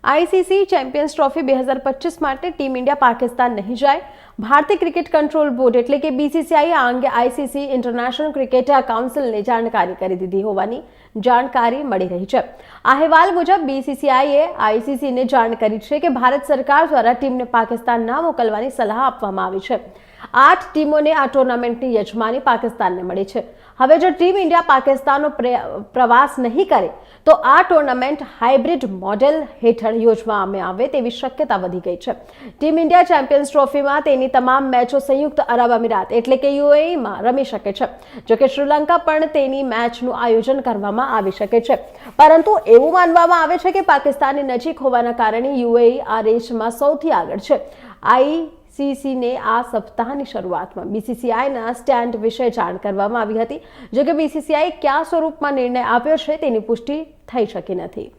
ICC champions trophy 2025 માટે team India Pakistan નહીં જાય. ભારતીય ક્રિકેટ કંટ્રોલ બોર્ડ એટલે કે બીસીસીઆઈ આ અંગે આઈસીસી ઇન્ટરનેશનલ ક્રિકેટ કાઉન્સિલને જાણકારી કરી દીધી હોવાની જાણકારી મળી રહી છે. આ અહેવાલ મુજબ બીસીસીઆઈએ આઈસીસીને જાણ કરી છે કે ભારત સરકાર દ્વારા ટીમને પાકિસ્તાન ના મોકલવાની સલાહ આપવામાં આવી છે. 8 ટીમોને આ ટુર્નામેન્ટની યજમાની પાકિસ્તાનને મળી છે. હવે જો ટીમ ઇન્ડિયા પાકિસ્તાનનો પ્રવાસ નહીં કરે તો આ ટુર્નામેન્ટ હાઇબ્રિડ મોડેલ હેઠળ યોજવામાં આવે તેવી શક્યતા વધી ગઈ છે. ટીમ ઇન્ડિયા ચેમ્પિયન્સ ટ્રોફીમાં તેની તમામ મેચો સંયુક્ત અરબ અમીરાત એટલે કે યુએઈમાં રમી શકે છે. જોકે શ્રીલંકા પણ તેની મેચનું આયોજન કરવામાં આવી શકે છે. પરંતુ એવું માનવામાં આવે છે કે પાકિસ્તાનની નજીક હોવાના કારણે યુએઈ આ રેસમાં સૌથી આગળ છે. આઈસીસીને આ સપ્તાહની શરૂઆતમાં બીસીસીઆઈના સ્ટેન્ડ વિશે જાણ કરવામાં આવી હતી. જોકે બીસીસીઆઈ કયા સ્વરૂપમાં નિર્ણય આપ્યો છે તેની પુષ્ટિ થઈ શકી નથી.